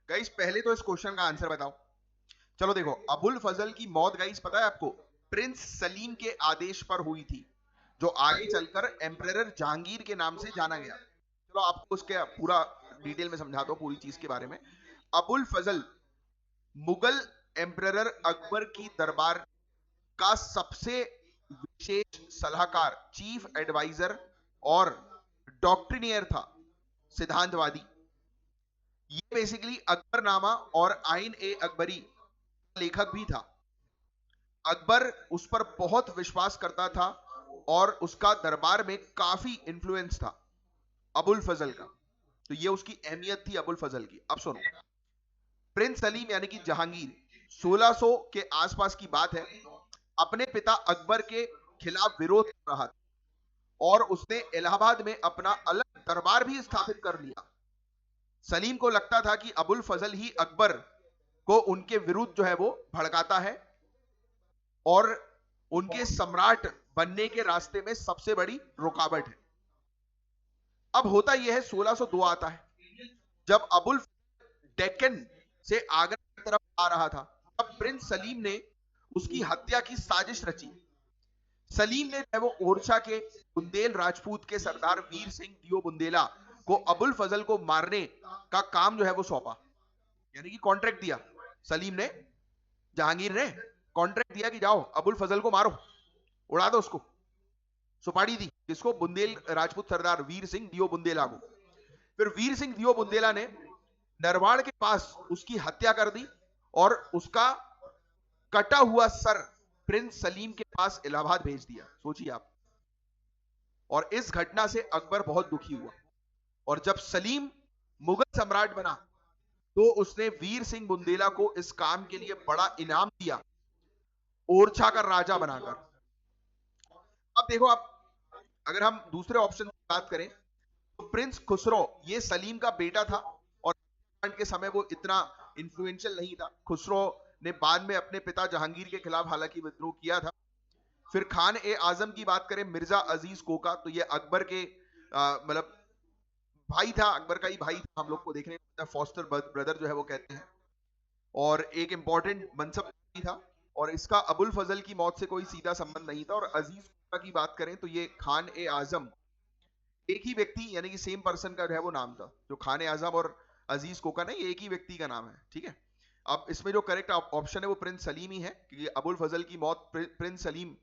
Guys पहले तो इस क्वेश्चन का आंसर बताओ। चलो देखो, अबुल फजल की मौत गाइस पता है आपको प्रिंस सलीम के आदेश पर हुई थी, जो आगे चलकर एम्परर जहांगीर के नाम से जाना गया। चलो आपको उसके पूरा डिटेल में समझाता हूँ पूरी चीज के बारे में। अबुल फजल मुगल एम्परर अकबर की दरबार का सबसे विशेष सलाहकार, चीफ एडवाइजर और डॉक्ट्रिनियर था, सिद्धांतवादी। ये बेसिकली अकबरनामा और आइन ए अकबरी लेखक भी था। अकबर उस पर बहुत विश्वास करता था और उसका दरबार में काफी इंफ्लुएंस था अबुल फजल का। तो ये उसकी अहमियत थी अबुल फजल की। अब सुनो, प्रिंस सलीम यानी कि जहांगीर 1600 के आसपास की बात है, अपने पिता अकबर के खिलाफ विरोध कर रहा था और उसने इलाहाबाद में अपना अलग दरबार भी स्थापित कर लिया। सलीम को लगता था कि अबुल फजल ही अकबर को उनके विरुद्ध जो है वो भड़काता है और उनके सम्राट बनने के रास्ते में सबसे बड़ी रुकावट है। अब होता यह है 1602 आता है, जब अबुल डेक्कन से आगरा की तरफ आ रहा था, तब प्रिंस सलीम ने उसकी हत्या की साजिश रची। सलीम ने जो है वो ओरछा के बुंदेल राजपूत के सरदार वीर सिंह दियो बुंदेला को अबुल फजल को मारने का काम जो है वो सौंपा, यानी कि कॉन्ट्रैक्ट दिया। सलीम ने, जहांगीर ने कॉन्ट्रैक्ट दिया कि जाओ अबुल फजल को मारो, उड़ा दो उसको। सुपारी दी किसको? बुंदेल राजपूत सरदार वीर सिंह दियो बुंदेला को। फिर वीर सिंह दियो बुंदेला ने नरवाड़ के पास उसकी हत्या कर दी और उसका कटा हुआ सर प्रिंस सलीम के पास इलाहाबाद भेज दिया। सोचिए आप। और इस घटना से अकबर बहुत दुखी हुआ और जब सलीम मुगल सम्राट बना तो उसने वीर सिंह बुंदेला को इस काम के लिए बड़ा इनाम दिया, ओरछा का राजा बनाकर। अब देखो आप, अगर हम दूसरे ऑप्शन की बात करें तो प्रिंस खुसरो ये सलीम का बेटा था और के समय वो इतना इन्फ्लुएंशियल नहीं था। खुसरो ने बाद में अपने पिता जहांगीर के खिलाफ हालांकि विद्रोह किया था। फिर खान ए आजम की बात करें, मिर्जा अजीज कोका, तो ये अकबर के मतलब भाई था, अकबर का ही भाई था, हम लोग को देखने को फॉस्टर ब्रदर जो है वो कहते हैं, और एक इंपॉर्टेंट मनसब भी था। और इसका अबुल फजल की मौत से कोई सीधा संबंध नहीं था। और अजीज कोका की बात करें तो ये खान ए आजम एक ही व्यक्ति यानी कि सेम पर्सन का जो है वो नाम था। जो खान ए आजम और अजीज कोका नहीं, एक ही व्यक्ति का नाम है, ठीक है। अब इसमें जो करेक्ट ऑप्शन है वो प्रिंस सलीम ही है, क्योंकि अबुल फजल की मौत प्रिंस सलीम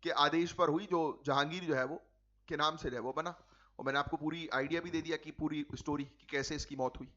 के आदेश पर हुई, जो जहांगीर जो है वो के नाम से जो है वो बना। और मैंने आपको पूरी आइडिया भी दे दिया कि पूरी स्टोरी कि कैसे इसकी मौत हुई।